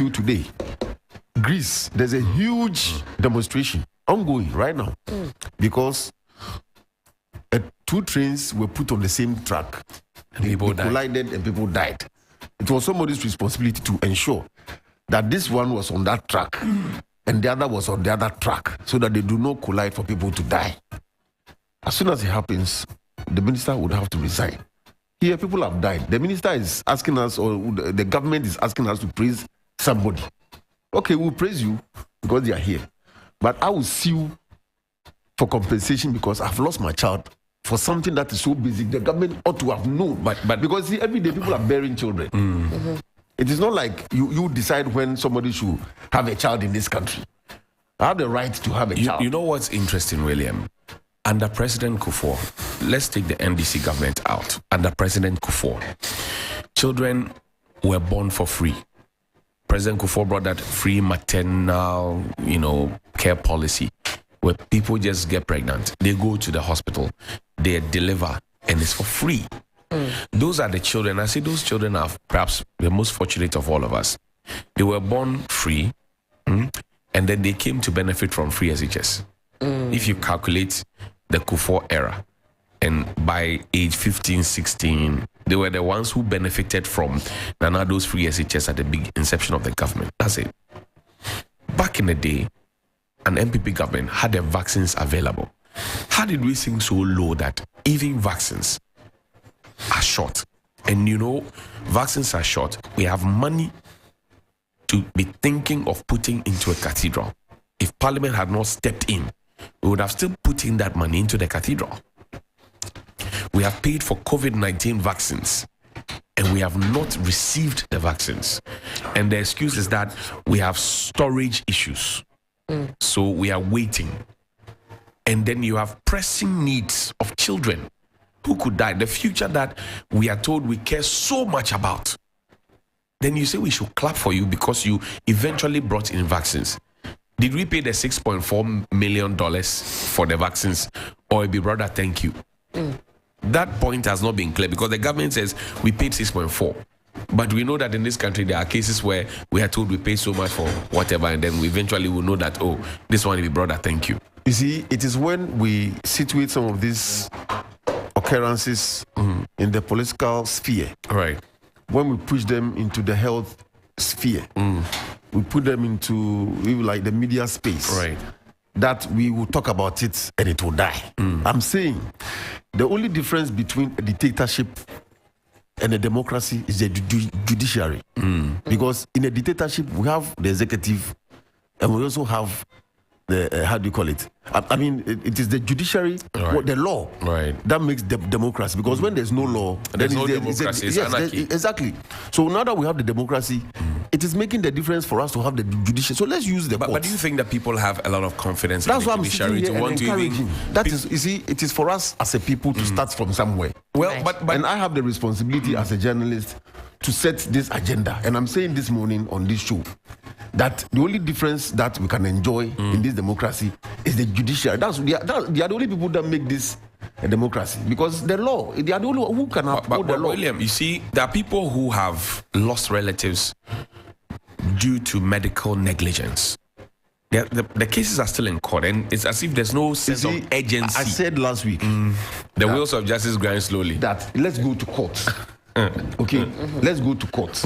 till today. Greece, there's a huge demonstration ongoing right now because 2 trains were put on the same track. And They people died. collided and people died. It was somebody's responsibility to ensure that this one was on that track and the other was on the other track so that they do not collide for people to die. As soon as it happens, the minister would have to resign. Here, people have died. The minister is asking us, or the government is asking us to praise somebody. Okay, we'll praise you because they are here. But I will sue for compensation because I've lost my child for something that is so basic. The government ought to have known. But because see, every day people are bearing children. It is not like you decide when somebody should have a child in this country. I have the right to have a child. You know what's interesting, William? Under President Kufuor, let's take the NDC government out. Under President Kufuor, children were born for free. President Kufuor brought that free maternal, care policy where people just get pregnant. They go to the hospital, they deliver, and it's for free. Those are the children. I say those children are perhaps the most fortunate of all of us. They were born free, and then they came to benefit from free SHS. If you calculate the Kufuor era, and by age 15, 16, they were the ones who benefited from Nanado's free SHS at the big inception of the government. That's it. Back in the day, an MPP government had the vaccines available. How did we sink so low that even vaccines are short? And vaccines are short. We have money to be thinking of putting into a cathedral. If Parliament had not stepped in, we would have still put in that money into the cathedral. We have paid for COVID-19 vaccines and we have not received the vaccines. And the excuse is that we have storage issues. So we are waiting. And then you have pressing needs of children who could die. The future that we are told we care so much about. Then you say we should clap for you because you eventually brought in vaccines. Did we pay the $6.4 million for the vaccines? Or be brother, thank you. That point has not been clear because the government says we paid 6.4. But we know that in this country there are cases where we are told we pay so much for whatever, and then we eventually will know that, oh, this one will be brother, thank you. You see, it is when we situate some of these occurrences in the political sphere, Right. when we push them into the health sphere, we put them into like the media space, Right. that we will talk about it and it will die. I'm saying the only difference between a dictatorship and a democracy is the judiciary. Because in a dictatorship, we have the executive and we also have the, how do you call it? I mean, it is the judiciary, Right. the law, Right. that makes the democracy. Because when there's no law, There's then no democracy, it's anarchy. exactly. So now that we have the democracy, it is making the difference for us to have the judiciary. So let's use the courts. But do you think that people have a lot of confidence That's in why the I'm sitting judiciary here to and want to encouraging. even... That is, you see, it is for us as a people to start from somewhere. Well, Right. but And I have the responsibility as a journalist to set this agenda. And I'm saying this morning on this show that the only difference that we can enjoy in this democracy is the judiciary. They are the only people that make this a democracy. Because the law, they are the only who can uphold the law. William, you see, there are people who have lost relatives due to medical negligence. The cases are still in court, and it's as if there's no sense of urgency. I said last week The wheels of justice grind slowly. that let's go to court. Okay, let's go to court.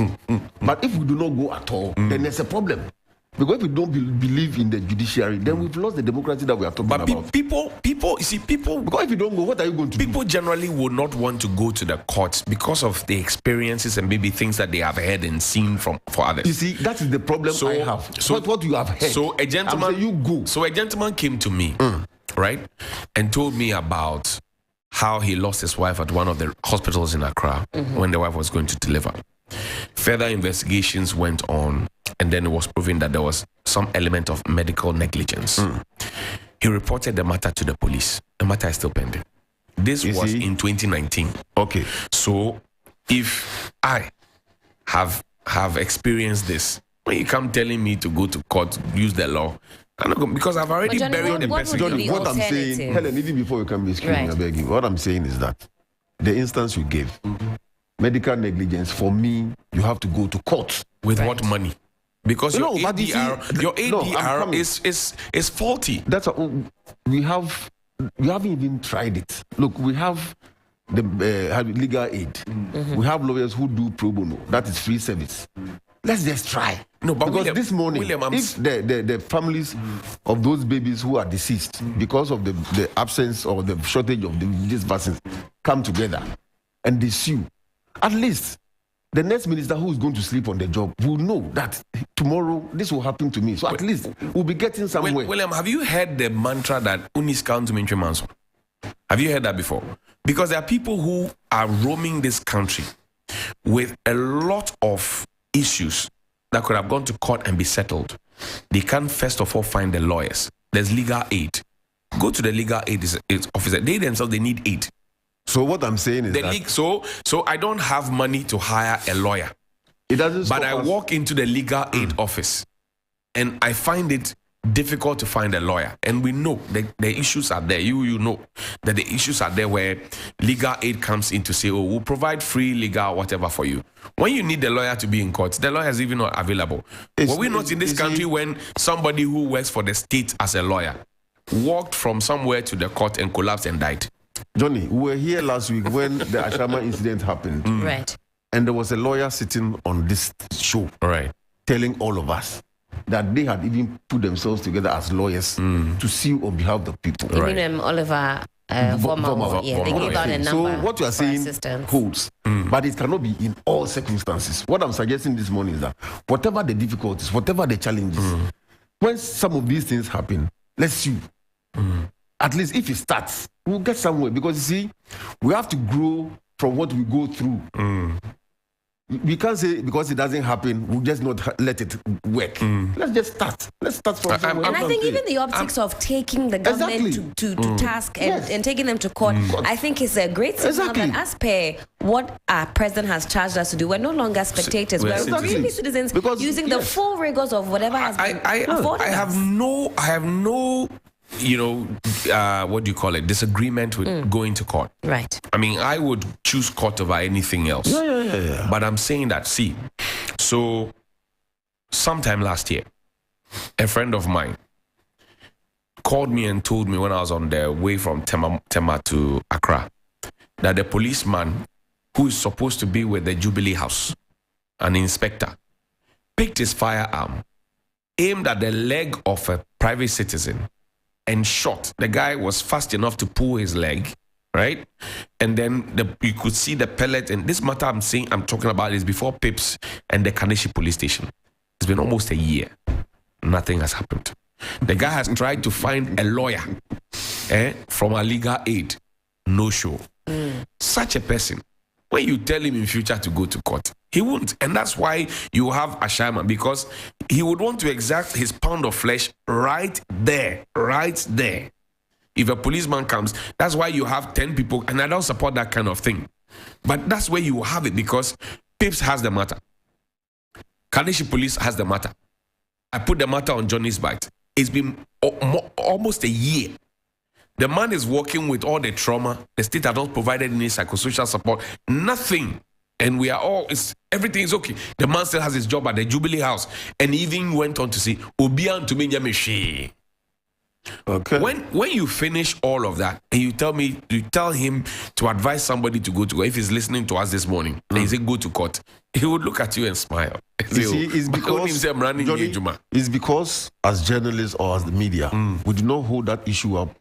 But if we do not go at all, then there's a problem. Because if we don't believe in the judiciary, then we've lost the democracy that we are talking But about. people, you see, people Because if you don't go, what are you going to do? people generally would not want to go to the courts because of the experiences and maybe things that they have heard and seen for You others. see, that is the problem I have. What you have heard. So a gentleman, I'm saying you go. So a gentleman came to me, right, and told me about how he lost his wife at one of the hospitals in Accra when the wife was going to deliver. Further investigations went on, and then it was proven that there was some element of medical negligence. He reported the matter to the police. The matter is still pending. This was in 2019. Okay. So if I have experienced this, when you come telling me to go to court, use the law, I'm not going, because I've already Johnnie, buried the what person. would be Johnny, the what I'm saying, alternative? Helen, even before you can be screaming, Right. I beg you, what I'm saying is that the instance you gave, medical negligence, for me, you have to go to court. With Right. what money? because No, your but you see, ADR, your no, I'm ADR coming. is faulty. That's we haven't even tried it. Look, we have the have legal aid. We have lawyers who do pro bono. That is free service. Let's just try. No, but because William, this morning, if the families of those babies who are deceased because of the absence or the shortage of these vaccines come together and they sue, at least the next minister who is going to sleep on the job will know that tomorrow this will happen to me. So at least we'll be getting somewhere. William, have you heard the mantra that unis count to Mintre Manso? Have you heard that before? Because there are people who are roaming this country with a lot of issues that could have gone to court and be settled. They can't first of all find the lawyers. There's legal aid. Go to the legal aid officer. They themselves, they need aid. So what I'm saying is so I don't have money to hire a lawyer. It doesn't. But I walk into the legal aid office and I find it difficult to find a lawyer. And we know the issues are there. You know that the issues are there where legal aid comes in to say, oh, we'll provide free legal whatever for you. When you need the lawyer to be in court, the lawyer is even not available. Were we not in this country when somebody who works for the state as a lawyer walked from somewhere to the court and collapsed and died? Johnny, we were here last week when the Ashama incident happened. Right. And there was a lawyer sitting on this show, right, telling all of us that they had even put themselves together as lawyers to sue on behalf of the people. Even Oliver Vorma, they gave out a number. So what you are saying holds, but it cannot be in all circumstances. What I'm suggesting this morning is that whatever the difficulties, whatever the challenges, when some of these things happen, let's sue. At least if it starts, we'll get somewhere. Because you see, we have to grow from what we go through. We can't say because it doesn't happen, we'll just not let it work. Let's just start. Let's start from somewhere. And I think even the optics of taking the government to task and taking them to court, I think is a great signal that as per what our president has charged us to do, we're no longer spectators. We're really citizens using the full rigors of whatever has been afforded I have no what do you call it? Disagreement with going to court. Right. I mean, I would choose court over anything else. Yeah. But I'm saying that, so sometime last year, a friend of mine called me and told me when I was on the way from Tema to Accra that the policeman who is supposed to be with the Jubilee House, an inspector, picked his firearm, aimed at the leg of a private citizen, and shot. The guy was fast enough to pull his leg, right? And then you could see the pellet. And this matter I'm talking about is before Pips and the Kaneshi police station. It's been almost a year. Nothing has happened. The guy has tried to find a lawyer from a legal aid. No show. Such a person, when you tell him in future to go to court, he won't. And that's why you have Ashaiman, because he would want to exact his pound of flesh right there. If a policeman comes, that's why you have 10 people, and I don't support that kind of thing. But that's where you have it, because Pips has the matter. Kaneshi police has the matter. I put the matter on Johnny's bite. It's been almost a year. The man is working with all the trauma. The state has not provided any psychosocial support. Nothing. And we are everything is okay. The man still has his job at the Jubilee House. And even went on to say, Obian to me. Okay. When you finish all of that, and you tell him to advise somebody to go to court, if he's listening to us this morning, and he say go to court, he would look at you and smile. It's because as journalists or as the media, we do not hold that issue up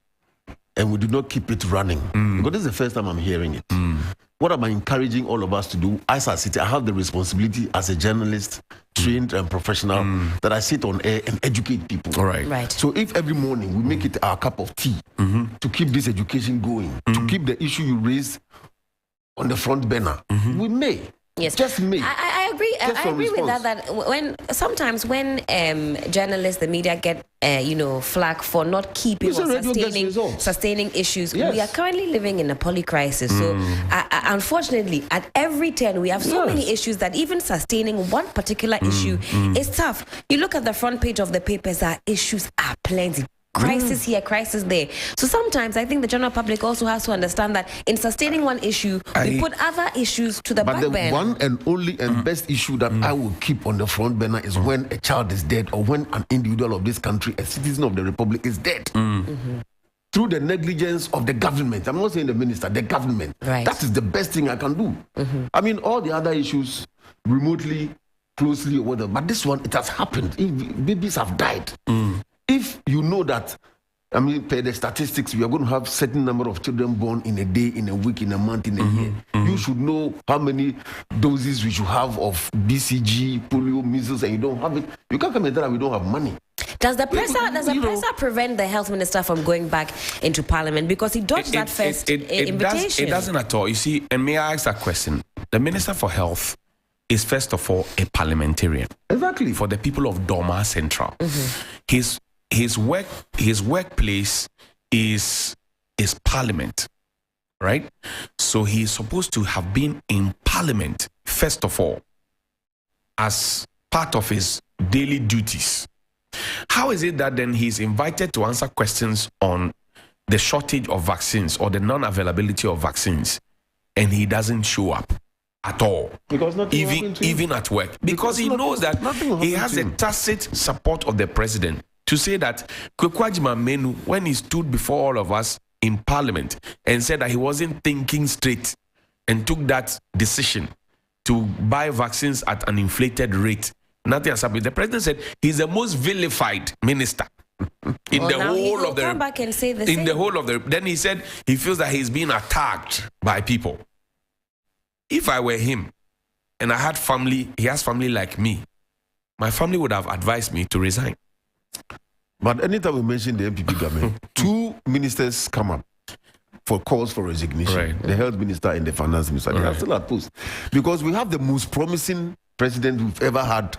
and we do not keep it running. Because this is the first time I'm hearing it. What am I encouraging all of us to do? As I sit, I have the responsibility as a journalist, trained and professional, that I sit on air and educate people. Right. So if every morning we make it our cup of tea to keep this education going, to keep the issue you raised on the front burner, we may. Yes, just me. I agree. I agree with that. That sometimes when journalists, the media get flack for not keeping or sustaining issues, we are currently living in a poly-crisis. So unfortunately, at every turn, we have so many issues that even sustaining one particular issue is tough. You look at the front page of the papers, our issues are plenty. crisis here, crisis there. So sometimes I think the general public also has to understand that in sustaining one issue, we put other issues to the back burner. But the one and only and best issue that I will keep on the front burner is when a child is dead or when an individual of this country, a citizen of the republic, is dead. Through the negligence of the government. I'm not saying the minister, the government. Right. That is the best thing I can do. I mean, all the other issues, remotely, closely, or whatever, but this one, it has happened. Babies have died. If you know that, I mean, per the statistics, we are going to have certain number of children born in a day, in a week, in a month, in a year. You should know how many doses we should have of BCG, polio, measles, and you don't have it. You can't come and tell that we don't have money. Does the presser prevent the health minister from going back into parliament because he dodged that first invitation? It doesn't at all. You see, and may I ask that question? The Minister for Health is first of all a parliamentarian. Exactly. For the people of Doma Central. His workplace is parliament, right? So he's supposed to have been in parliament first of all as part of his daily duties. How is it that then he's invited to answer questions on the shortage of vaccines or the non-availability of vaccines and he doesn't show up at all? Because even at work. Because he knows that he has a tacit support of the president to say that Kwekwajima Menu, when he stood before all of us in parliament and said that he wasn't thinking straight and took that decision to buy vaccines at an inflated rate, nothing has happened. The president said he's the most vilified minister in the whole of the. Come back and say the same. The whole of the. Then he said he feels that he's being attacked by people. If I were him, and I had family, he has family like me, my family would have advised me to resign. But anytime we mention the MPP government, two ministers come up for calls for resignation. Right. The health minister and the finance minister. They are still at post. Because we have the most promising president we've ever had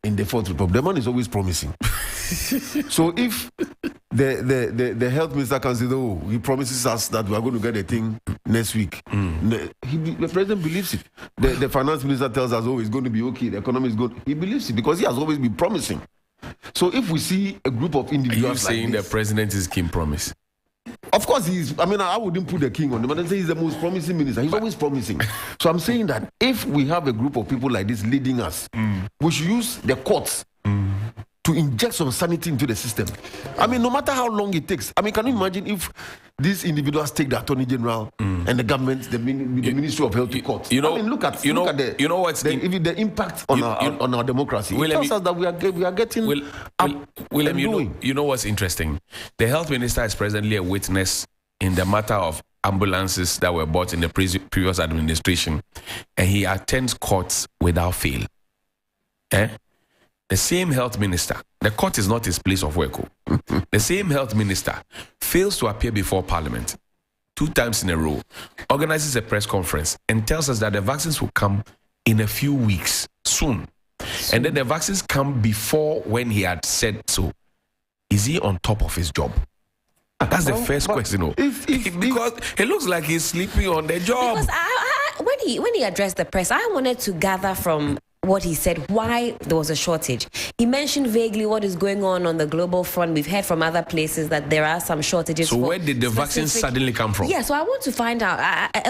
in the Fourth Republic. The man is always promising. So if the health minister can say, oh, he promises us that we are going to get a thing next week, the president believes it. The finance minister tells us, oh, it's going to be okay, the economy is good. He believes it because he has always been promising. So if we see a group of individuals, are you saying the president is King Promise? Of course, I wouldn't put the king on him, but I say he's the most promising minister. He's always promising. So I'm saying that if we have a group of people like this leading us, we should use the courts to inject some sanity into the system. I mean, no matter how long it takes. I mean, can you imagine if these individuals take the Attorney General and the government, the Ministry of Health to court? You know, I mean, look at the impact on our democracy. It tells us that we are getting William, you know what's interesting? The health minister is presently a witness in the matter of ambulances that were bought in the previous administration, and he attends courts without fail. The same health minister, the court is not his place of work. The same health minister fails to appear before parliament 2 times in a row, organizes a press conference and tells us that the vaccines will come in a few weeks, soon. And then the vaccines come before when he had said so. Is he on top of his job? That's the first question. Because it looks like he's sleeping on the job. Because when he addressed the press, I wanted to gather from what he said, why there was a shortage. He mentioned vaguely what is going on the global front. We've heard from other places that there are some shortages. So where did the vaccines suddenly come from? Yeah, so I want to find out.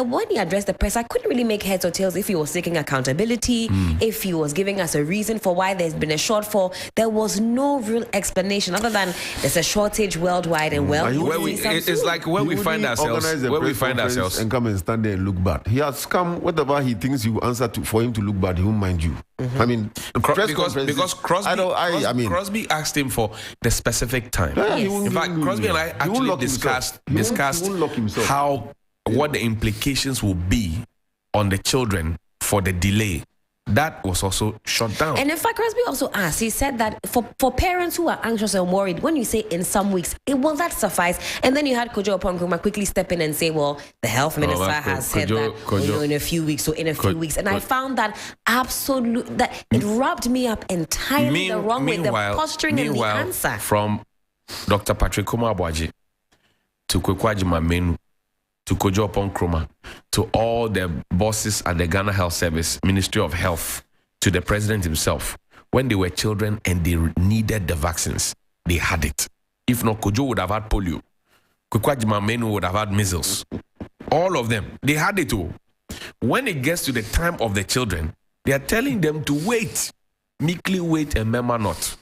When he addressed the press, I couldn't really make heads or tails if he was seeking accountability, if he was giving us a reason for why there's been a shortfall. There was no real explanation other than there's a shortage worldwide and it's like where we find ourselves. And come and stand there and look bad. He has come, whatever he thinks you answer to for him to look bad, he won't mind you. I mean, because Crosby asked him for the specific time. Yeah, in fact, Crosby and I actually discussed what the implications will be on the children for the delay. That was also shut down. And in fact, Crosby also asked, he said that for parents who are anxious and worried, when you say in some weeks, will that suffice? And then you had Kojo Oponkroma quickly step in and say, well, the health minister has said that in a few weeks, so in a few weeks. And I found that that it rubbed me up entirely the wrong way, the posturing and the answer. From Dr. Patrick Kumabwaji to Kwekwajima Menu, to Kojo Oponkroma, to all the bosses at the Ghana Health Service, Ministry of Health, to the president himself, when they were children and they needed the vaccines, they had it. If not, Kojo would have had polio. Kukwajima Menu would have had measles. All of them, they had it all. When it gets to the time of the children, they are telling them to wait, meekly wait and murmur not.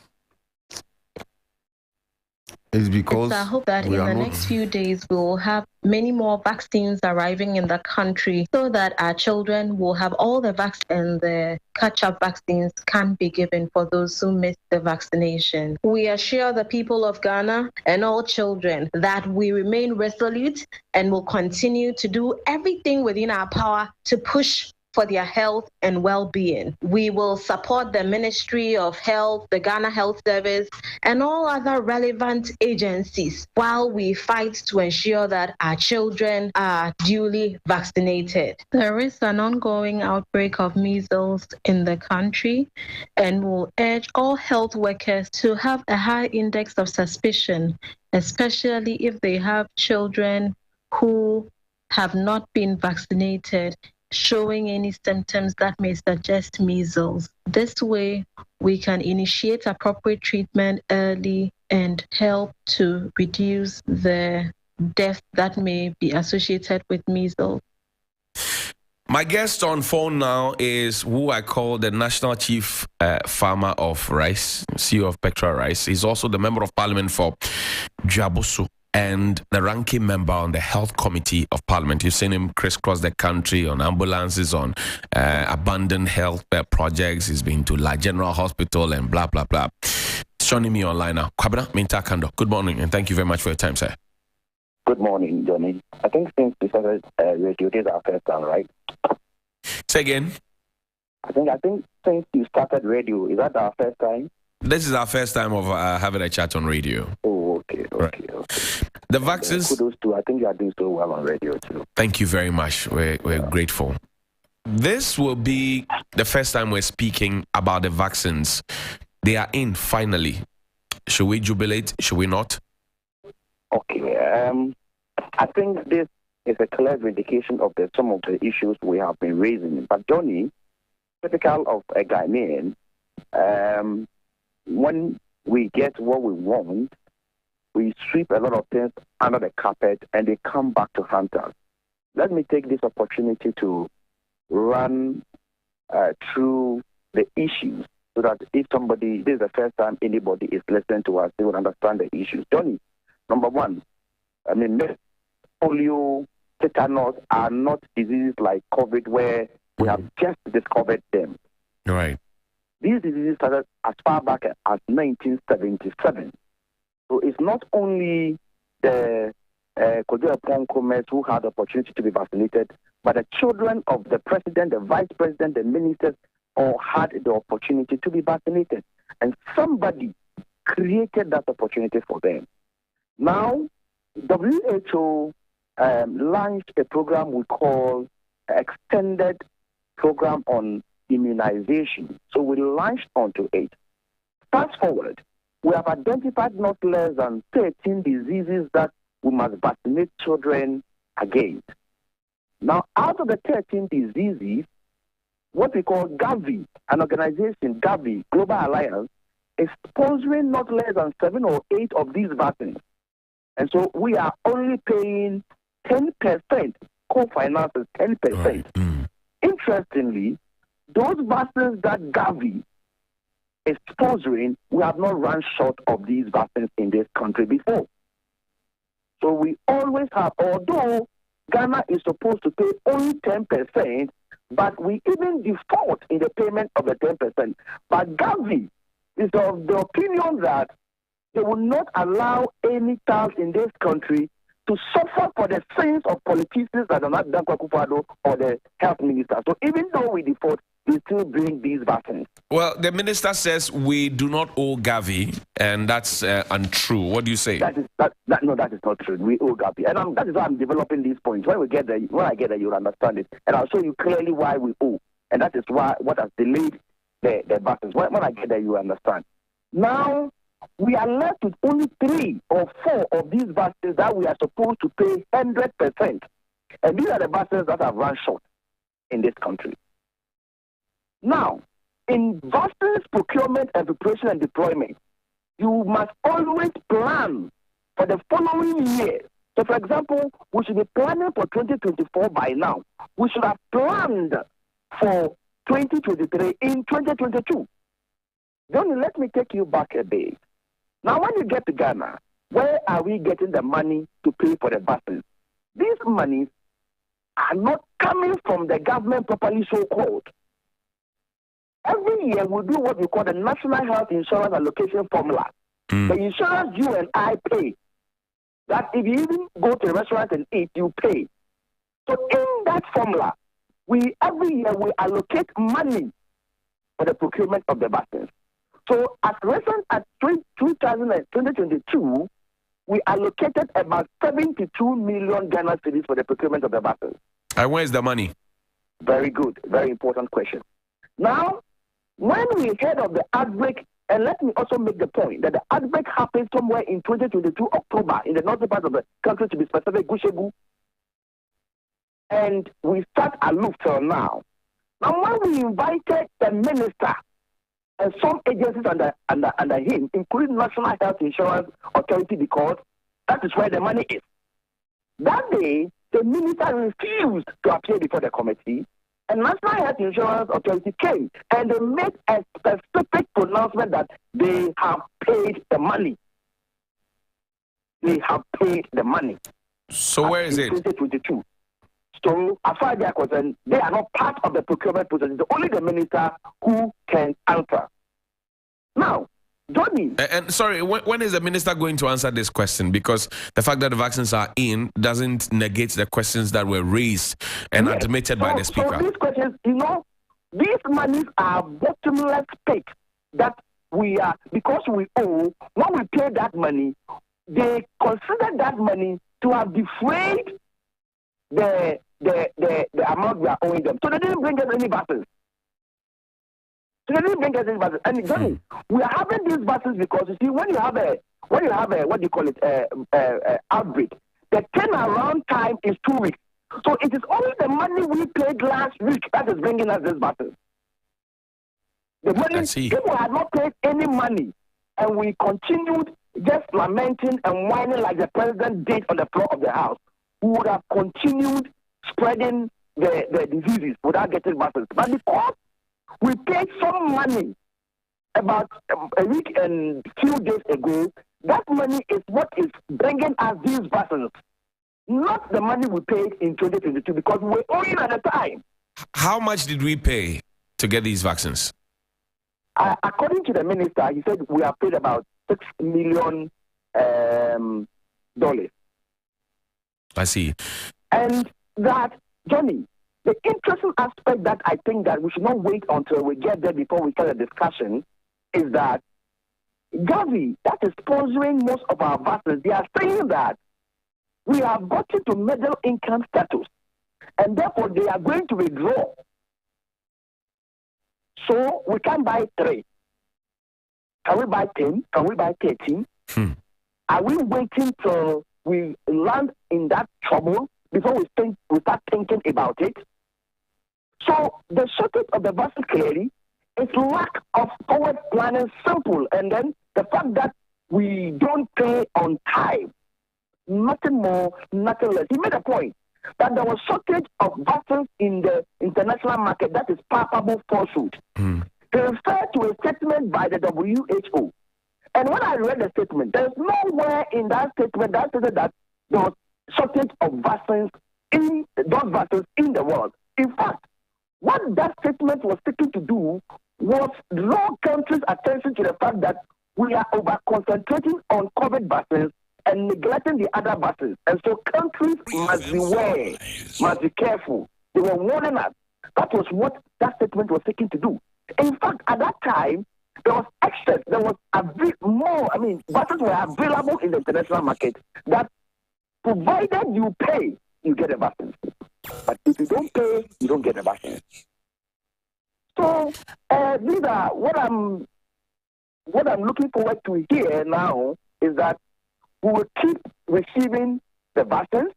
It's because I hope that in the next few days we will have many more vaccines arriving in the country so that our children will have all the vaccines and the catch-up vaccines can be given for those who missed the vaccination. We assure the people of Ghana and all children that we remain resolute and will continue to do everything within our power to push for their health and well-being. We will support the Ministry of Health, the Ghana Health Service, and all other relevant agencies while we fight to ensure that our children are duly vaccinated. There is an ongoing outbreak of measles in the country, and we'll urge all health workers to have a high index of suspicion, especially if they have children who have not been vaccinated, showing any symptoms that may suggest measles. This way, we can initiate appropriate treatment early and help to reduce the death that may be associated with measles. My guest on phone now is who I call the National Chief Farmer of Rice, CEO of Petra Rice. He's also the Member of Parliament for Dwaboso and the ranking member on the Health Committee of Parliament. You've seen him crisscross the country on ambulances, on abandoned health projects. He's been to La General Hospital and blah, blah, blah. Joining me online now, Kwabena Mintakando. Good morning and thank you very much for your time, sir. Good morning, Johnnie. I think since we started radio, this is our first time, right? Say again? I think since you started radio, is that our first time? This is our first time of having a chat on radio. Oh, okay. Right. The vaccines... kudos to, I think you are doing so well on radio too. Thank you very much. We're grateful. This will be the first time we're speaking about the vaccines. They are in, finally. Should we jubilate? Should we not? Okay. I think this is a clear vindication of some of the issues we have been raising. But Johnnie, typical of a Ghanaian, when we get what we want, we sweep a lot of things under the carpet and they come back to haunt us. Let me take this opportunity to run through the issues so that if somebody, this is the first time anybody is listening to us, they will understand the issues. Johnnie, number one, polio, tetanus are not diseases like COVID where we have just discovered them. Right. These diseases started as far back as 1977. So it's not only the Kojo Epon who had the opportunity to be vaccinated, but the children of the president, the vice president, the ministers all had the opportunity to be vaccinated. And somebody created that opportunity for them. Now, WHO launched a program we call Extended Program on Immunization. So we launched onto it. Fast forward, we have identified not less than 13 diseases that we must vaccinate children against. Now, out of the 13 diseases, what we call Gavi, an organization, Gavi, Global Alliance, is sponsoring not less than 7 or 8 of these vaccines. And so we are only paying 10%, co-finances 10%. Right. Interestingly, those vaccines that Gavi is sponsoring, we have not run short of these vaccines in this country before. So we always have, although Ghana is supposed to pay only 10%, but we even default in the payment of the 10%. But Gavi is of the opinion that they will not allow any child in this country to suffer for the sins of politicians that are not Dankwa Akufo-Addo or the health minister. So even though we default, we still bring these vaccines. Well, the minister says we do not owe Gavi, and that's untrue. What do you say? That is not true. We owe Gavi, and that is why I'm developing these points. When I get there, you'll understand it, and I'll show you clearly why we owe, and that is why what has delayed the vaccines. When I get there, you understand. Now we are left with only 3 or 4 of these vaccines that we are supposed to pay 100%, and these are the vaccines that have run short in this country. Now, in vaccines procurement and preparation and deployment, you must always plan for the following year. So, for example, we should be planning for 2024 by now. We should have planned for 2023 in 2022. Johnny, let me take you back a bit. Now, when you get to Ghana, where are we getting the money to pay for the buses? These monies are not coming from the government properly so-called. Every year we do what we call the National Health Insurance Allocation Formula. The insurance you and I pay, that if you even go to a restaurant and eat, you pay. So in that formula, every year we allocate money for the procurement of the buses. So as recent as 2022, we allocated about 72 million Ghana cedis for the procurement of the buses. And where is the money? Very good, very important question. Now, when we heard of the outbreak, and let me also make the point that the outbreak happened somewhere in 2022 October in the northern part of the country, to be specific, Gushegu, and we start aloof till now. Now, when we invited the minister and some agencies under him, including National Health Insurance Authority, because that is where the money is. That day, the minister refused to appear before the committee, and National Health Insurance Authority came, and they made a specific pronouncement that they have paid the money. They have paid the money. So where is it? 2022. So as far as they are concerned, they are not part of the procurement process. It's only the minister who can answer. Now, Johnnie. And sorry, when is the minister going to answer this question? Because the fact that the vaccines are in doesn't negate the questions that were raised and admitted by the speaker. So these questions, these monies are bottomless pit that we are, because we owe, when we pay that money, they consider that money to have defrayed the amount we are owing them. So they didn't bring us any buses. And Johnny, we are having these buses because you see, when you have a what do you call it, outbreak, the turnaround time is 2 weeks. So it is only the money we paid last week that is bringing us these buses. The money, people had not paid any money, and we continued just lamenting and whining like the president did on the floor of the House. We would have continued spreading the diseases without getting buses. But because we paid some money about a week and few days ago, that money is what is bringing us these buses, not the money we paid in 2022, because we were owing at the time. How much did we pay to get these vaccines? According to the minister, he said we have paid about $6 million. I see. And that, Johnnie, the interesting aspect that I think that we should not wait until we get there before we start a discussion is that Gavi, that is sponsoring most of our vaccines, they are saying that we have gotten to middle income status, and therefore they are going to withdraw. So we can buy 3. Can we buy 10? Can we buy 13? Are we waiting till we land in that trouble before we start thinking about it? So the shortage of the vaccine clearly is lack of forward planning, simple, and then the fact that we don't pay on time. Nothing more, nothing less. He made a point that there was shortage of vaccines in the international market that is palpable falsehood. He referred to a statement by the WHO. And when I read the statement, there's nowhere in that statement that said that there was shortage of vaccines in the world. In fact, what that statement was seeking to do was draw countries' attention to the fact that we are over-concentrating on COVID vaccines and neglecting the other vaccines. And so countries must beware, must be careful. They were warning us. That was what that statement was seeking to do. In fact, at that time, there was excess. There was vaccines were available in the international market that provided you pay, you get a vaccine. But if you don't pay, you don't get a vaccine. So these are what I'm looking forward to here now is that we will keep receiving the vaccines.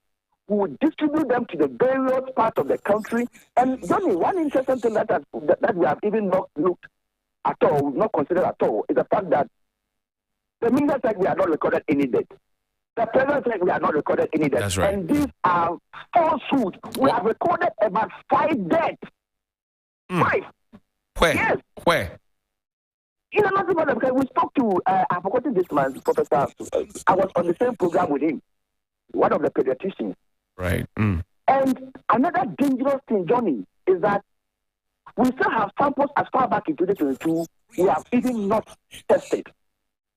We will distribute them to the various parts of the country. And Johnnie, one interesting thing that we have even not looked at all, we've not considered at all, is the fact that the minister said we have not recorded any death. The president said we are not recorded any deaths. That's right. And these are falsehoods. We have recorded about 5 deaths. 5. Where? Yes. Where? In another matter, because we spoke to, I've forgotten this man, Professor. I was on the same program with him, one of the pediatricians. Right. And another dangerous thing, Johnny, is that we still have samples as far back in 2022 we have even not tested.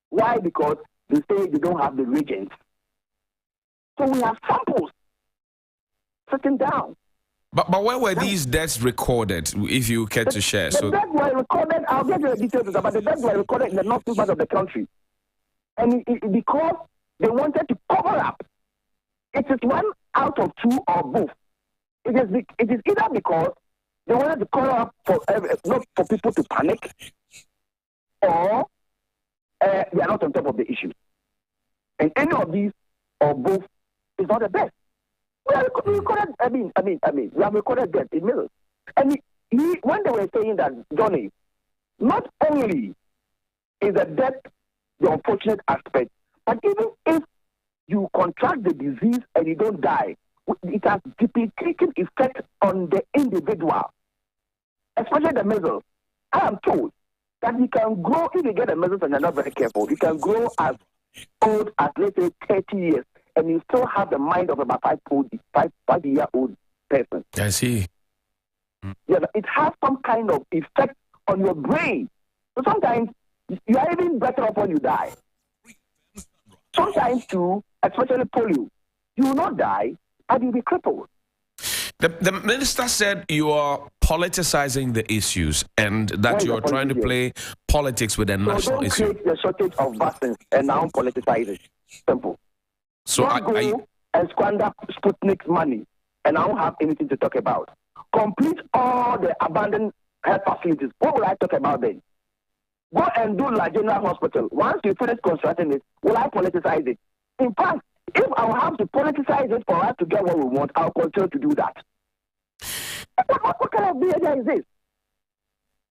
Why? Because they say they don't have the reagents. So we have samples sitting down. But where were these deaths recorded, if you care to share? The deaths were recorded, I'll get you the details about the deaths were recorded in the northern part of the country. And because they wanted to cover up. It is one out of 2 or both. It is either because they wanted to cover up not for people to panic, or they are not on top of the issue. And any of these or both is not the best. We have recorded, we have recorded death in Mills. And when they were saying that, Johnny, not only is the death the unfortunate aspect, but even if you contract the disease and you don't die, it has debilitating effect on the individual, especially the measles. I am told that you can grow, if you get the measles and you're not very careful, you can grow as old as, let's say, 30 years, and you still have the mind of about 5-year-old person. I see. Yeah, it has some kind of effect on your brain. So sometimes you are even better off when you die. Sometimes too, especially polio, you will not die, but you'll be crippled. The minister said you are politicizing the issues and that you are trying to play politics with a national issue. Don't create the shortage of vaccines and now politicize it. Simple. So go and squander Sputnik's money and I don't have anything to talk about. Complete all the abandoned health facilities. What will I talk about then? Go and do La General Hospital. Once you finish constructing it, will I politicize it? In fact, if I will have to politicize it for us to get what we want, I'll continue to do that. What kind of behavior is this?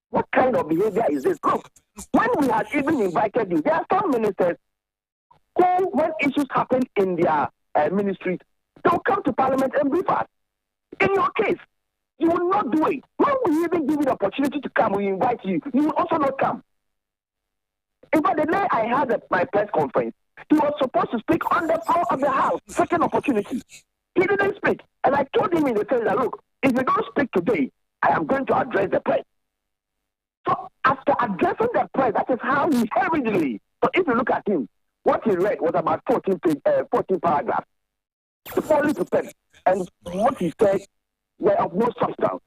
What kind of behavior is this? Look, when we had even invited you, there are some ministers who, when issues happen in their ministries, they'll come to Parliament and brief us. In your case, you will not do it. When we even give you the opportunity to come, we invite you, you will also not come. In fact, the day I had my press conference, he was supposed to speak on the floor of the House, second opportunity. He didn't speak. And I told him in the face that, look, if you don't speak today, I am going to address the press. So after addressing the press, that is how he hurriedly. So if you look at him, what he read was about 14 paragraphs. The poorly prepared. And what he said were of no substance.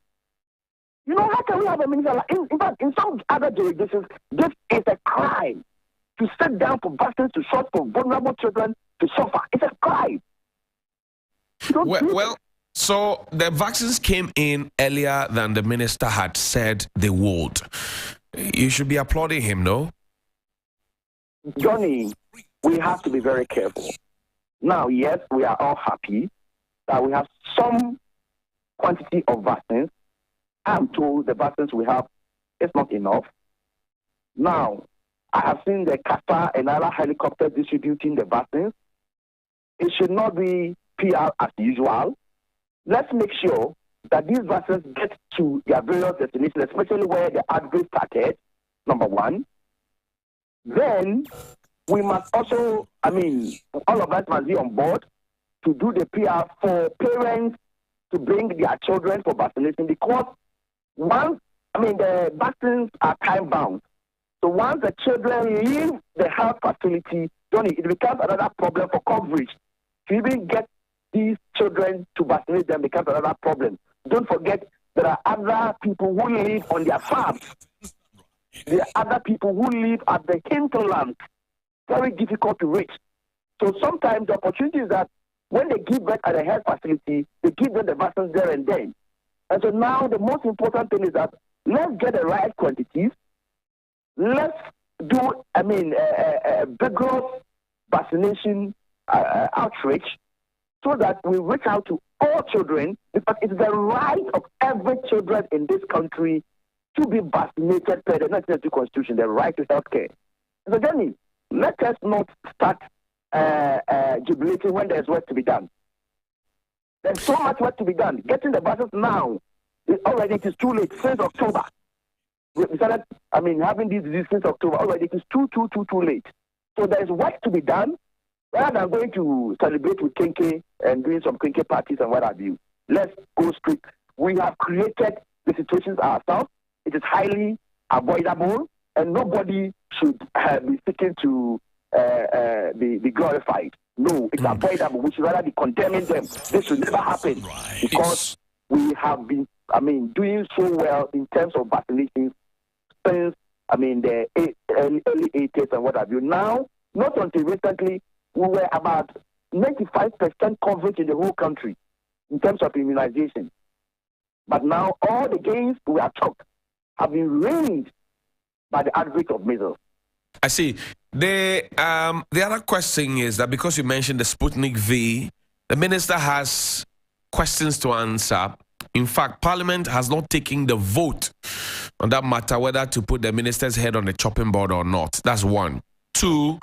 You know, how can we have a minister like, in fact, in some other jurisdictions, this is a crime. To sit down for vaccines, to short for vulnerable children to suffer. It's a crime. Well, so the vaccines came in earlier than the minister had said they would. You should be applauding him, no? Johnny, we have to be very careful. Now, yes, we are all happy that we have some quantity of vaccines. I'm told the vaccines we have is not enough. Now, I have seen the Qatar and other helicopters distributing the vaccines. It should not be PR as usual. Let's make sure that these vaccines get to their various destinations, especially where the outbreak started, number one. Then we must also, all of us must be on board to do the PR for parents to bring their children for vaccination, because the vaccines are time-bound. So once the children leave the health facility, Johnny, it becomes another problem for coverage. To even get these children to vaccinate them becomes another problem. Don't forget, there are other people who live on their farms. There are other people who live at the hinterland. Very difficult to reach. So sometimes the opportunity is that when they give birth at a health facility, they give them the vaccines there and then. And so now the most important thing is that let's get the right quantities. Let's do, a vigorous vaccination outreach so that we reach out to all children, because it's the right of every children in this country to be vaccinated per the 1992 Constitution, the right to health care. So, Johnny, let us not start jubilating when there's work to be done. There's so much work to be done. Getting the buses now, it is too late since October. We started, having these diseases since October. Already it is too late. So there's work to be done. Rather than going to celebrate with Kenke and doing some Kenke parties and what have you, let's go straight. We have created the situations ourselves. It is highly avoidable, and nobody should be seeking to be glorified. No, it's avoidable. We should rather be condemning them. This should never happen because we have been, doing so well in terms of vaccinations since, the early 80s and what have you. Now, not until recently, we were about 95% coverage in the whole country in terms of immunization. But now, all the gains we are chalked have been ruined by the outbreak of measles. I see. The other question is that because you mentioned the Sputnik V, the minister has questions to answer. In fact, Parliament has not taken the vote on that matter, whether to put the minister's head on the chopping board or not. That's one. Two,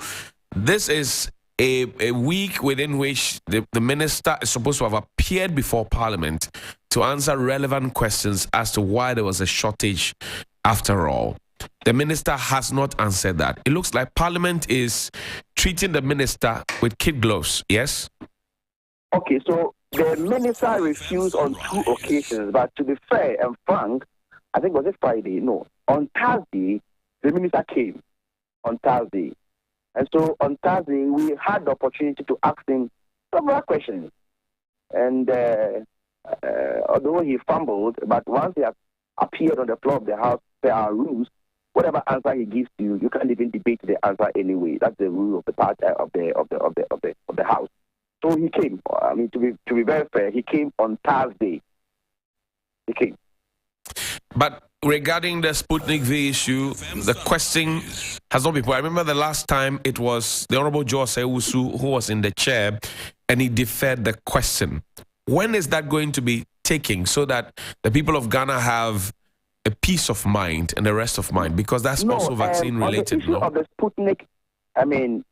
this is a week within which the minister is supposed to have appeared before Parliament to answer relevant questions as to why there was a shortage after all. The minister has not answered that. It looks like Parliament is treating the minister with kid gloves, yes? Okay, so the minister refused on 2 occasions, but to be fair and frank, I think was it Friday? No. On Thursday, the minister came on Thursday. And so on Thursday, we had the opportunity to ask him several questions. And although he fumbled, but once he appeared on the floor of the House, there are rules. Whatever answer he gives you, you can't even debate the answer anyway. That's the rule of the part of the House. So he came. To be very fair, he came on Thursday. He came. But regarding the Sputnik V issue, the question has not been put. I remember the last time it was the Honorable Joe Sewusu who was in the chair, and he deferred the question. When is that going to be taken so that the people of Ghana have a peace of mind and the rest of mind? Because that's also vaccine related. On the issue of the Sputnik,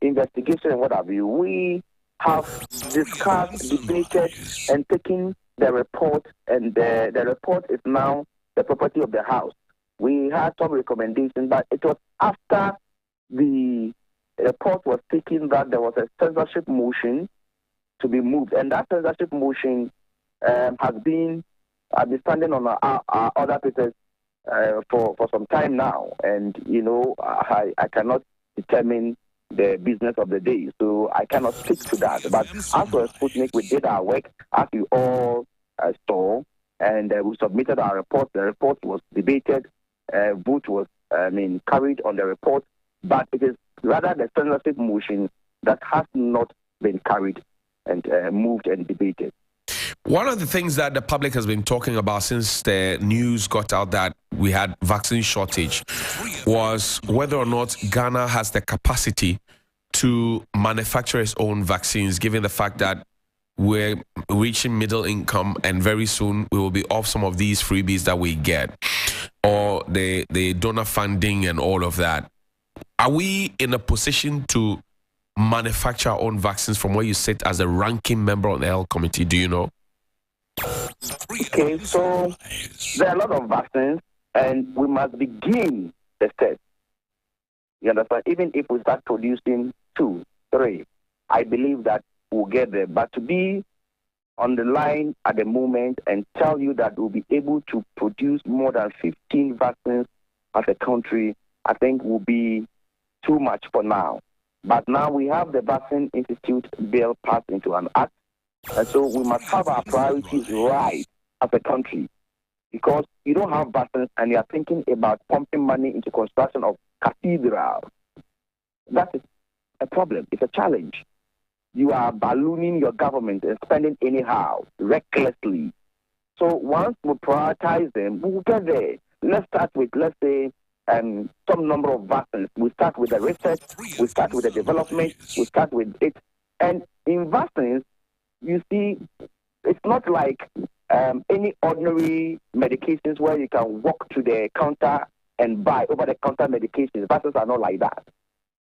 investigation and what have you, we have discussed, debated, and taken the report, and the report is now the property of the House. We had some recommendations, but it was after the report was taken that there was a censorship motion to be moved, and that censorship motion has been standing on our other papers for some time now, and I cannot determine the business of the day, so I cannot speak to that. But as for Sputnik, we did our work, as you all saw, and we submitted our report. The report was debated, vote was carried on the report, but it is rather the censorship motion that has not been carried and moved and debated. One of the things that the public has been talking about since the news got out that we had vaccine shortage was whether or not Ghana has the capacity to manufacture its own vaccines, given the fact that we're reaching middle income and very soon we will be off some of these freebies that we get, or the donor funding and all of that. Are we in a position to manufacture our own vaccines from where you sit as a ranking member on the health committee? Do you know? Okay, so there are a lot of vaccines, and we must begin the test. You understand? Even if we start producing 2, 3, I believe that we'll get there. But to be on the line at the moment and tell you that we'll be able to produce more than 15 vaccines as a country, I think will be too much for now. But now we have the Vaccine Institute bill passed into an act, and so we must have our priorities right as a country, because you don't have vaccines and you are thinking about pumping money into construction of cathedrals. That is a problem. It's a challenge. You are ballooning your government and spending anyhow, recklessly. So once we prioritize them, we'll get there. Let's start with, let's say, some number of vaccines. We start with the research, we start with the development, we start with it. And in vaccines, you see, it's not like any ordinary medications where you can walk to the counter and buy over-the-counter medications. Vaccines are not like that.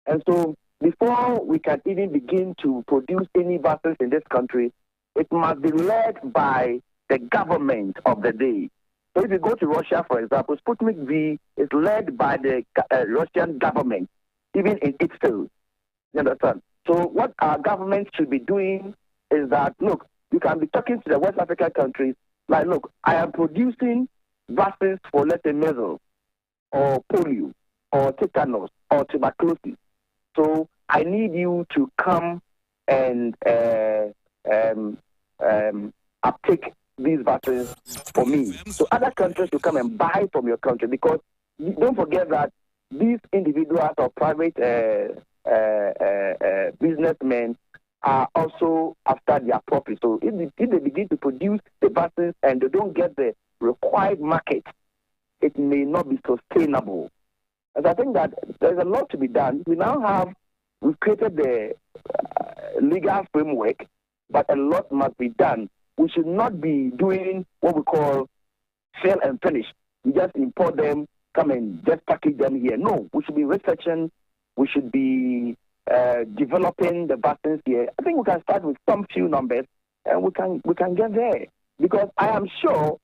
And so before we can even begin to produce any vaccines in this country, it must be led by the government of the day. So if you go to Russia, for example, Sputnik V is led by the Russian government, even in its field. You understand? So what our government should be doing is that, look, you can be talking to the West African countries, like, look, I am producing vaccines for, let's say, measles, or polio, or tetanus, or tuberculosis. So I need you to come and uptake these vaccines for me. So other countries will come and buy from your country, because don't forget that these individuals or private businessmen are also after their profit. So if they begin to produce the vaccines and they don't get the required market, it may not be sustainable. And I think that there's a lot to be done. We've created the legal framework, but a lot must be done. We should not be doing what we call sell and finish. We just import them, come and just package them here. No, we should be researching. We should be developing the vaccines here. I think we can start with some few numbers, and we can get there. Because I am sure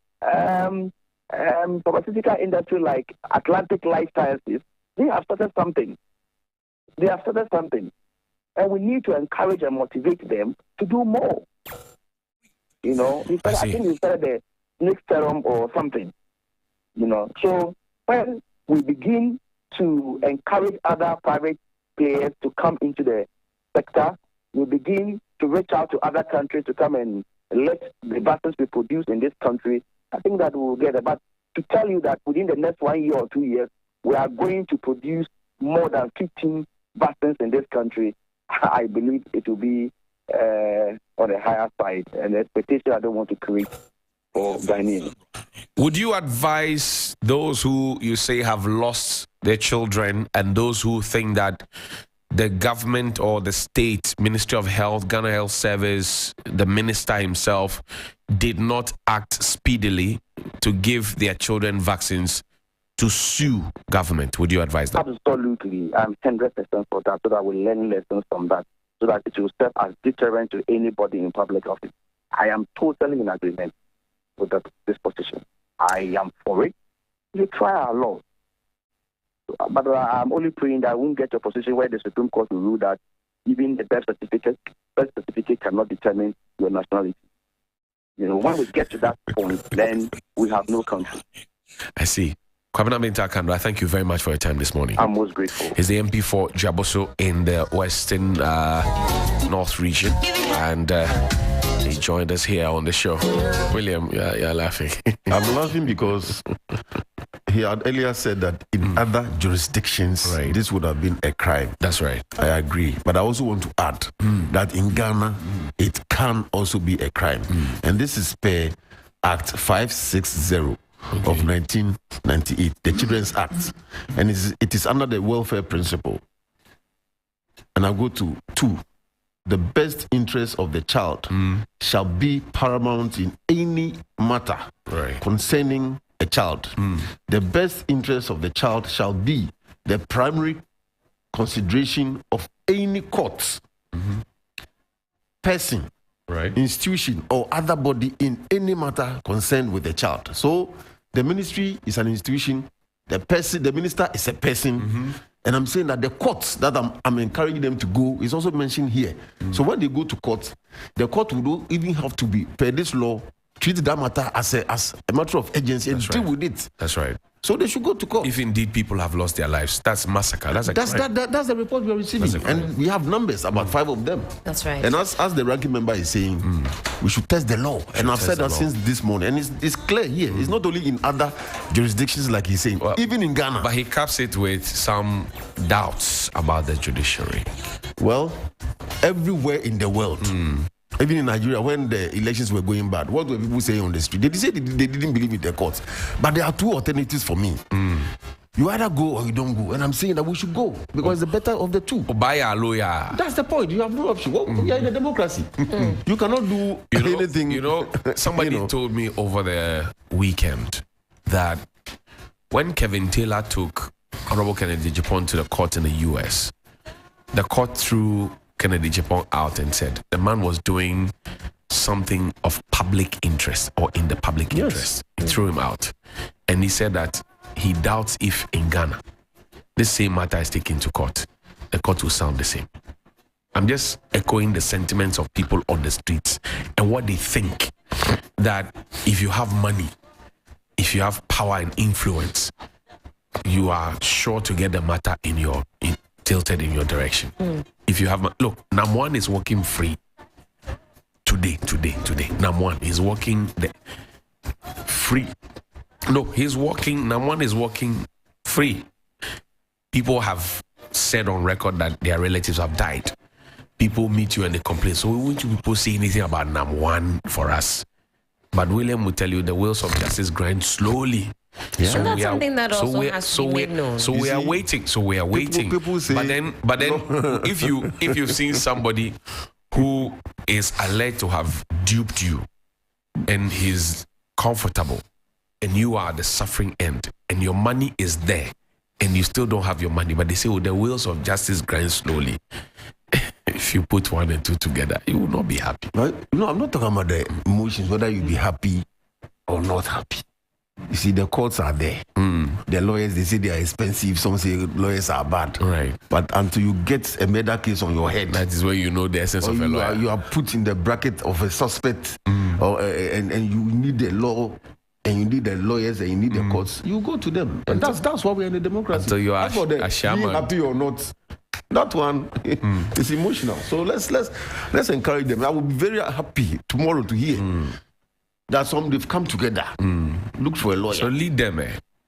pharmaceutical industry like Atlantic Life Sciences, they have started something. And we need to encourage and motivate them to do more. You know, I think we started the next serum or something. You know, so when we begin to encourage other private players to come into the sector, we begin to reach out to other countries to come and let the vaccines be produced in this country. I think that we will get it. But to tell you that within the next 1 year or 2 years, we are going to produce more than 15 vaccines in this country, I believe it will be on the higher side, and the expectation I don't want to create for Ghanaians. Would you advise those who you say have lost their children and those who think that the government or the state, Ministry of Health, Ghana Health Service, the minister himself did not act speedily to give their children vaccines, to sue government? Would you advise that? Absolutely. I'm 100% for that, so that we learn lessons from that, so that it will serve as deterrent to anybody in public office. I am totally in agreement with this position. I am for it. You try our law. But I'm only praying that I won't get to a position where the Supreme Court will rule that even the birth certificate cannot determine your nationality. You know, when we get to that point, then we have no country. I see. Kwabena Mintakando, I thank you very much for your time this morning. I'm most grateful. He's the MP for Jaboso in the Western North region, and he joined us here on the show. William, you're laughing. I'm laughing because he had earlier said that in other jurisdictions, this would have been a crime. That's right. I agree. But I also want to add that in Ghana, it can also be a crime. And this is per Act 560. Of 1998, the Children's Act, and it is under the welfare principle. And I go to 2. The best interest of the child shall be paramount in any matter concerning a child. The best interest of the child shall be the primary consideration of any court, person, institution, or other body in any matter concerned with the child. So the ministry is an institution, the minister is a person, and I'm saying that the courts that I'm encouraging them to go is also mentioned here. So when they go to court, the court will even have to be, per this law, treat that matter as a matter of urgency and deal with it. That's right. So they should go to court. If indeed people have lost their lives, that's massacre. That's the report we are receiving, and we have numbers, about 5 of them. That's right. And as the ranking member is saying, we should test the law. And I've said that since this morning, and it's clear here. It's not only in other jurisdictions like he's saying, even in Ghana. But he caps it with some doubts about the judiciary. Well, everywhere in the world. Even in Nigeria, when the elections were going bad, what were people saying on the street? They said they didn't believe in the courts. But there are 2 alternatives for me. You either go or you don't go. And I'm saying that we should go because it's the better of the 2. Buy a lawyer. That's the point. You have no option. We are in a democracy. You cannot do anything. Somebody told me over the weekend that when Kevin Taylor took Honorable Kennedy Japan to the court in the U.S., the court threw Kennedy Japan out and said the man was doing something of public interest or in the public interest. He threw him out. And he said that he doubts if in Ghana this same matter is taken to court, the court will sound the same. I'm just echoing the sentiments of people on the streets and what they think, that if you have money, if you have power and influence, you are sure to get the matter tilted in your direction. If you have, look, Nam1 is working free today. Nam1 is working free. No, Nam1 is working free. People have said on record that their relatives have died. People meet you and they complain. So won't you people say anything about Nam1 for us? But William will tell you the wheels of justice grind slowly. Yeah. So that's something that also has to be made known. So we are waiting. People say, but then, if you've seen somebody who is alleged to have duped you, and he's comfortable, and you are the suffering end, and your money is there, and you still don't have your money, but they say, the wheels of justice grind slowly. If you put 1 and 2 together, you will not be happy. Right? No, I'm not talking about the emotions, whether you be happy or not happy. You see, the courts are there. The lawyers, they say they are expensive. Some say lawyers are bad. Right. But until you get a murder case on your head, that is where you know the essence of a lawyer. You are put in the bracket of a suspect, and you need the law, and you need the lawyers, and you need the courts. You go to them, and that's why we're in a democracy. Until you are a shaman, being happy or not. That one is emotional. So let's encourage them. I will be very happy tomorrow to hear that they've come together, look for a lawyer. So lead them,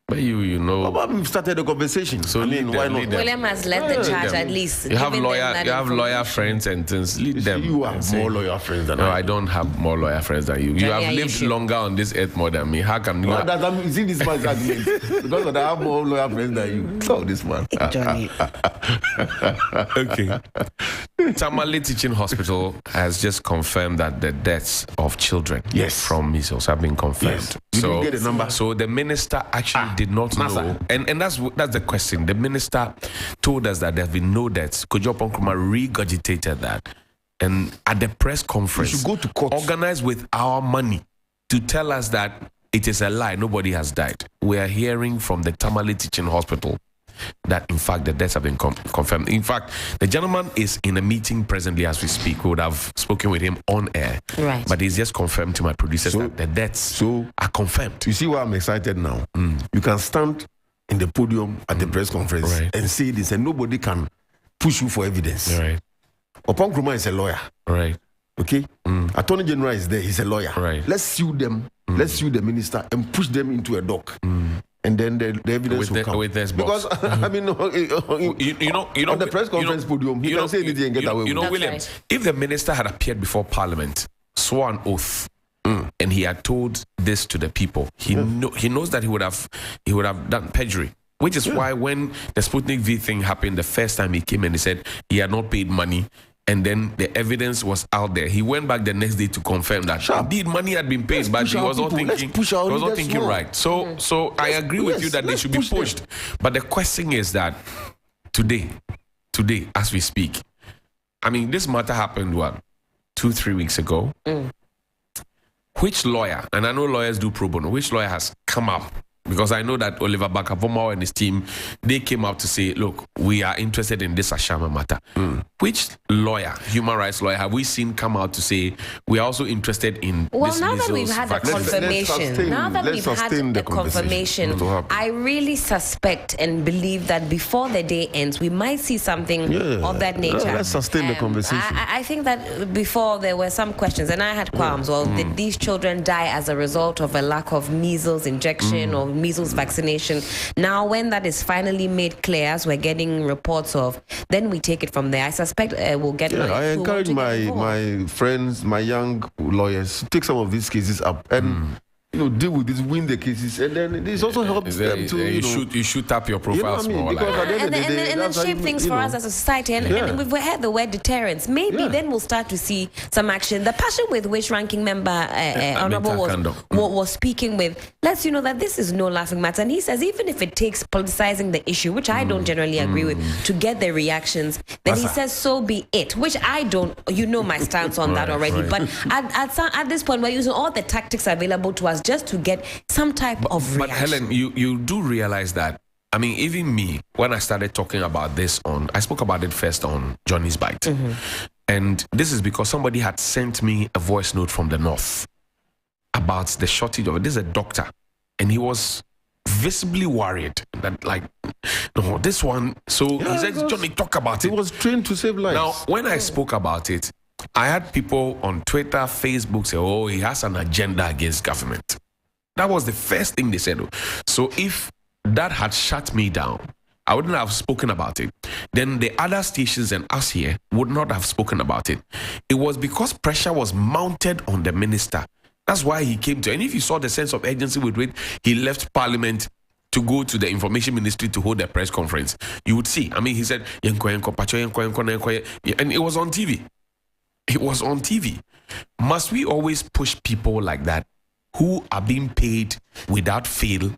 But you know, we've started the conversation. So why not? William has led the charge at least. You have lawyer friends and things. Lead them. You have more lawyer friends than I. No, I don't have more lawyer friends than you. You have lived longer on this earth more than me. How come you? See this man's argument because I have more lawyer friends than you. So this man, Johnnie. Okay. Tamale Teaching Hospital has just confirmed that the deaths of children from measles have been confirmed. Yes. You didn't get a number. So the minister actually did not know, and that's the question. The minister told us that there have been no deaths. Kojo Nkrumah regurgitated that, and at the press conference, you should go to court, organized with our money, to tell us that it is a lie. Nobody has died. We are hearing from the Tamale Teaching Hospital that in fact the deaths have been confirmed. In fact, the gentleman is in a meeting presently as we speak. We would have spoken with him on air, right? But he's just confirmed to my producers that the deaths are confirmed. You see why I'm excited now? You can stand in the podium at the press conference and say this, and nobody can push you for evidence. Right. Nkrumah is a lawyer. Right. Okay. Attorney General is there. He's a lawyer. Right. Let's sue them. Let's sue the minister and push them into a dock. And then the evidence will come. Because I mean, you know, on the press conference podium, he can say anything and get away with it. William, if the minister had appeared before Parliament, swore an oath, and he had told this to the people, he knows that he would have done perjury. Which is why when the Sputnik V thing happened, the first time he came and he said he had not paid money, and then the evidence was out there, he went back the next day to confirm that indeed money had been paid, but he was not thinking right. So I agree with you that they should be pushed. But the question is that today, as we speak, I mean, this matter happened 2-3 weeks ago. Which lawyer, and I know lawyers do pro bono, which lawyer has come up? Because I know that Oliver Bakavoma and his team, they came out to say, look, we are interested in this Ashama matter. Which lawyer, human rights lawyer, have we seen come out to say, we are also interested in this? Now that we've had the confirmation, I really suspect and believe that before the day ends, we might see something of that nature. Let's sustain the conversation. I think that before there were some questions, and I had qualms. Well, did these children die as a result of a lack of measles injection or measles vaccination? Now, when that is finally made clear, as we're getting reports of, then we take it from there. I suspect we'll get. I encourage my friends, my young lawyers, to take some of these cases up and deal with this, win the cases, and then this also helps them to you shoot up your profile more, and then shape things for us as a society. And we've heard the word deterrence. Maybe then we'll start to see some action. The passion with which Ranking Member Honorable was speaking with lets you know that this is no laughing matter. And he says even if it takes politicizing the issue, which I don't generally agree with, to get the reactions, then he says so be it. Which I don't. You know my stance on that already. But at this point, we're using all the tactics available to us just to get some type of reaction. But Helen, you do realize that, I mean, even me, when I started talking about this I spoke about it first on Johnny's Bite. And this is because somebody had sent me a voice note from the north about the shortage of it. This is a doctor. And he was visibly worried that, like, no, this one. So he said, Johnny, talk about it. He was trained to save lives. Now, when I spoke about it, I had people on Twitter, Facebook say, oh, he has an agenda against government. That was the first thing they said. So if that had shut me down, I wouldn't have spoken about it. Then the other stations and us here would not have spoken about it. It was because pressure was mounted on the minister. That's why he came to. And if you saw the sense of urgency with which he left Parliament to go to the Information Ministry to hold a press conference, you would see. I mean, he said, and it was on TV. It was on TV. Must we always push people like that who are being paid without fail,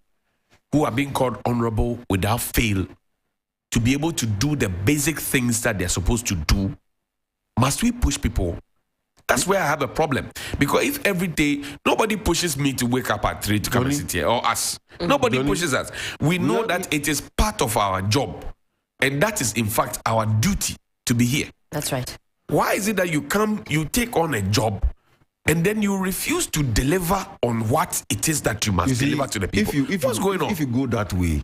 who are being called honorable without fail, to be able to do the basic things that they're supposed to do? Must we push people? That's where I have a problem. Because if every day nobody pushes me to wake up at 3 to come and sit here, or us, nobody pushes us. We know that it is part of our job. And that is, in fact, our duty to be here. That's right. Why is it that you take on a job and then you refuse to deliver on what it is that you must deliver to the people? What's going on? If you go that way,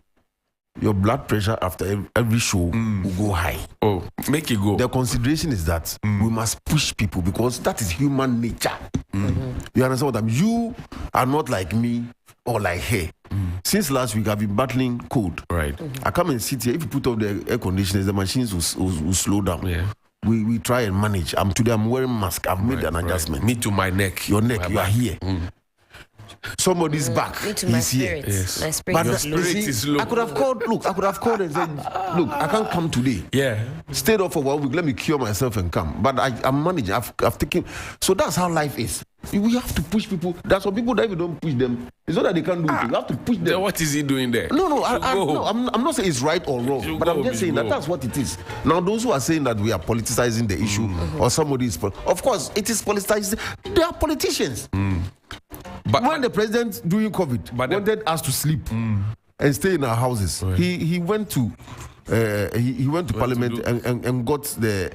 your blood pressure after every show will go high. Oh, make it go. The consideration is that we must push people because that is human nature. You understand what I mean? You are not like me or like her. Since last week, I've been battling cold. Right. I come and sit here. If you put off the air conditioners, the machines will slow down. Yeah. We try and manage. Today I'm wearing mask. I've made an adjustment. Me to my neck. Your neck, you are here. Somebody's back. Me to my spirit. Yes. My spirit is low. I could have called. Look, I could have called and said, "Look, I can't come today. Yeah. Stayed off for 1 week. Let me cure myself and come." But I'm managing. I've taken. So that's how life is. We have to push people. That's why people that if you don't push them, it's not that they can't do it. You have to push them. Then what is he doing there? No, I'm not saying it's right or wrong, but I'm just saying that that's what it is. Now, those who are saying that we are politicizing the issue or somebody is, of course, it is politicized. They are politicians. But when the president during COVID wanted us to sleep and stay in our houses, he went to Parliament and got the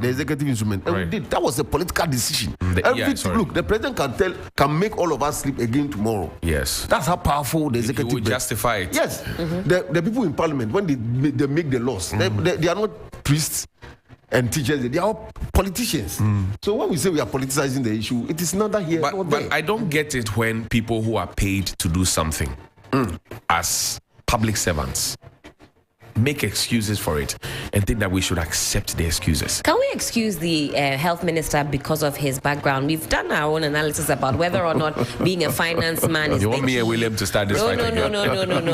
executive instrument, and we did. That was a political decision. Look, the president can make all of us sleep again tomorrow. Yes, that's how powerful the executive. He would justify it. Yes, the people in Parliament, when they make the laws, they are not priests and teachers, they are all politicians. So when we say we are politicizing the issue, it is neither here nor there. But I don't get it when people who are paid to do something as public servants make excuses for it and think that we should accept the excuses. Can we excuse the health minister because of his background? We've done our own analysis about whether or not being a finance man is. You want me and William to start this fight? No.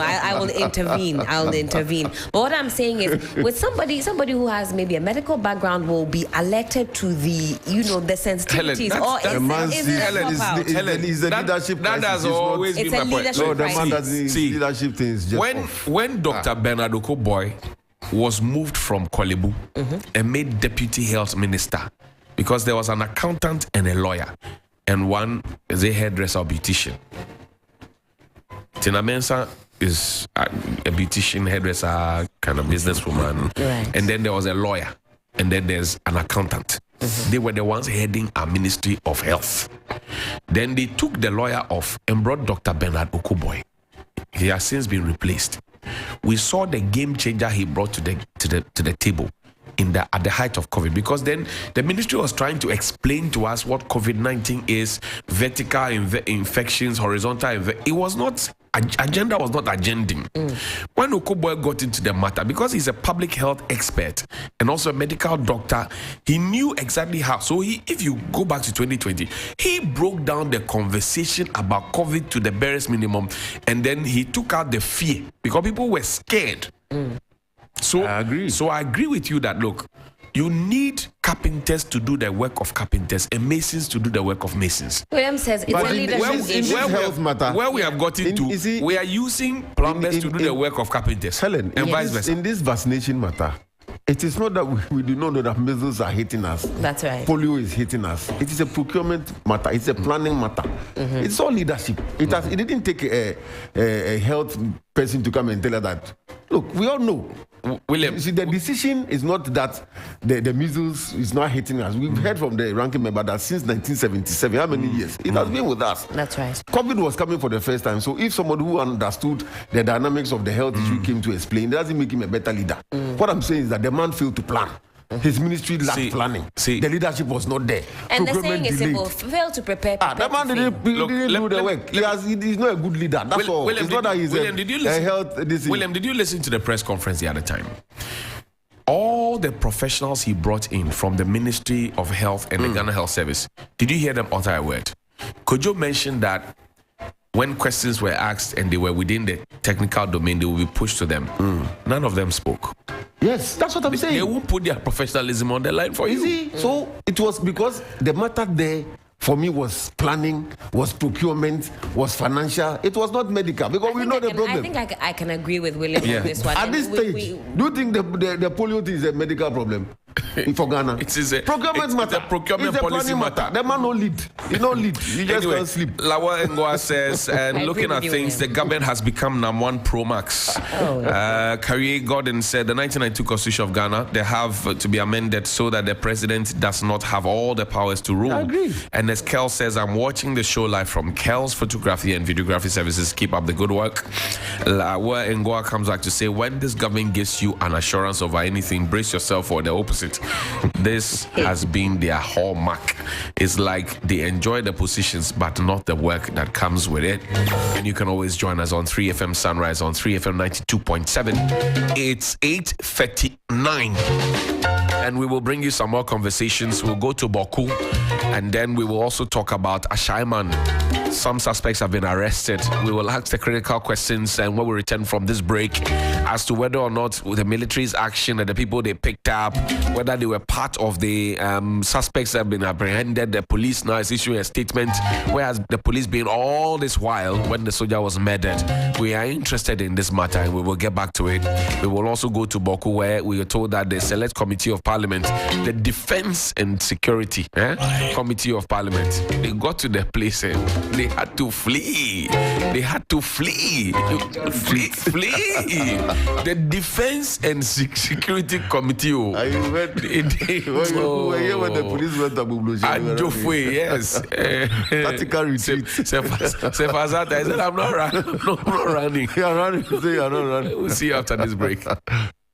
I will intervene. But what I'm saying is, with somebody who has maybe a medical background will be alerted to the the sensitivities. Helen, is the leadership. That has always been my point. No, the man that is leadership things. When Dr. Bernard Okoboy was moved from Kolebu and made deputy health minister because there was an accountant and a lawyer and one is a hairdresser or beautician. Tina Mensah is a beautician, hairdresser, kind of businesswoman. Right. And then there was a lawyer and then there's an accountant. They were the ones heading our Ministry of Health. Then they took the lawyer off and brought Dr. Bernard Okoboy. He has since been replaced. We saw the game changer he brought to the table at the height of COVID, because then the ministry was trying to explain to us what COVID-19 is, vertical infections, horizontal. It was not agenda was not agending. When Okoboy got into the matter, because he's a public health expert and also a medical doctor, he knew exactly how. So if you go back to 2020, he broke down the conversation about COVID to the barest minimum, and then he took out the fear because people were scared. So I agree. So I agree with you that, look, you need carpenters to do the work of carpenters and masons to do the work of masons. William says it's a leadership issue. Where we have gotten to, we are using plumbers to do the work of carpenters. Helen, and vice versa. In this vaccination matter, it is not that we do not know that measles are hitting us. That's right. Polio is hitting us. It is a procurement matter. It's a planning matter. It's all leadership. It didn't take a health person to come and tell us that. Look, we all know. William, you see, the decision is not that the measles is not hitting us. We've heard from the ranking member that since 1977, how many years? It has been with us. That's right. COVID was coming for the first time. So if somebody who understood the dynamics of the health issue came to explain, it doesn't make him a better leader. What I'm saying is that the man failed to plan. His ministry lacked planning. The leadership was not there. And the saying is simple: fail to prepare. The man didn't do the work. He's not a good leader. That's all. William, it's not that he's a health. William, did you listen to the press conference the other time? All the professionals he brought in from the Ministry of Health and the Ghana Health Service, did you hear them utter a word? Could you mention that when questions were asked and they were within the technical domain, they will be pushed to them? None of them spoke. Yes, that's what I'm saying. They won't put their professionalism on the line for you. See? So it was because the matter there for me was planning, was procurement, was financial. It was not medical because we know the problem. I think I can agree with William on this one. At this stage, do you think the polio thing is a medical problem? For Ghana, it is a procurement matter. It's a procurement policy matter. The man no lead. He no lead. He just can't sleep. Lawa Ngoa says, and looking at things, the government has become number one pro max. Carrier Gordon said the 1992 Constitution of Ghana, they have to be amended so that the president does not have all the powers to rule. I agree. And as Kel says, I'm watching the show live from Kel's photography and videography services. Keep up the good work. Lawa Ngoa comes back to say, when this government gives you an assurance over anything, brace yourself for the opposite. This has been their hallmark. It's like they enjoy the positions but not the work that comes with it. And you can always join us on 3FM Sunrise on 3FM 92.7. It's 8:39 and we will bring you some more conversations. We'll go to Boku and then we will also talk about Ashaiman. Some suspects have been arrested. We will ask the critical questions and when we return from this break as to whether or not the military's action and the people they picked up, whether they were part of the suspects that have been apprehended. The police now is issuing a statement, whereas the police been all this while when the soldier was murdered. We are interested in this matter and we will get back to it. We will also go to Boku where we are told that the Select Committee of Parliament, the Defense and Security Committee of Parliament, they got to the place and they had to flee. They had to flee. Flee. The Defense and Security Committee. Are you ready? When the police went to Adofwe, yes. Tactical retreat. Sefazata, I said, I'm not running. You are running. Say you are not running. We'll see you after this break.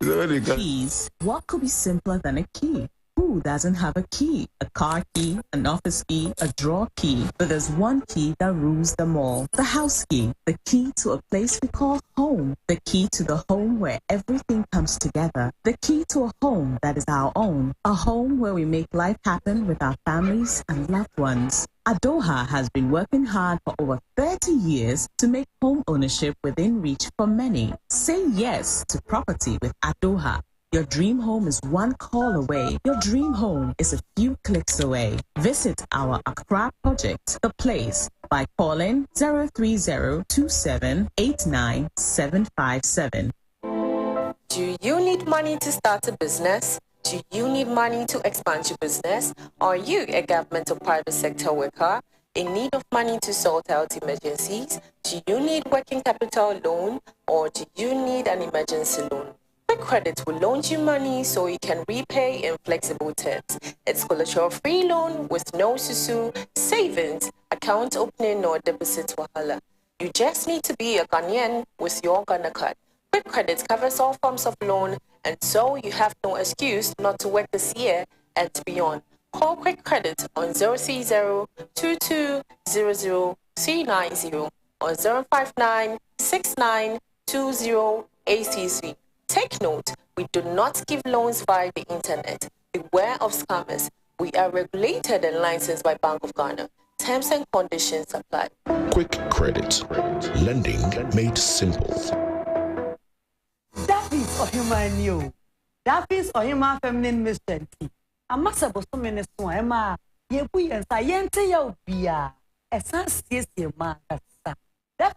Keys. What could be simpler than a key? Who doesn't have a key? A car key, an office key, a drawer key. But there's one key that rules them all. The house key. The key to a place we call home. The key to the home where everything comes together. The key to a home that is our own. A home where we make life happen with our families and loved ones. Adoha has been working hard for over 30 years to make home ownership within reach for many. Say yes to property with Adoha. Your dream home is one call away. Your dream home is a few clicks away. Visit our Accra project, The Place, by calling 030-2789-757. Do you need money to start a business? Do you need money to expand your business? Are you a government or private sector worker in need of money to sort out emergencies? Do you need working capital loan or do you need an emergency loan? Quick Credit will loan you money so you can repay in flexible terms. It's collateral-free loan with no susu, savings, account opening or deposit wahala. You just need to be a Ghanaian with your Ghana card. Quick Credit covers all forms of loan, and so you have no excuse not to work this year and beyond. Call Quick Credit on 030-2200-390 on 059-6920-833. Take note, we do not give loans via the internet. Beware of scammers. We are regulated and licensed by Bank of Ghana. Terms and conditions apply. Quick credit. Lending made simple. That is a human you. That is a human feminine mission. A master was so many so Emma. Ye we and science ya bia. A sans yes, your man.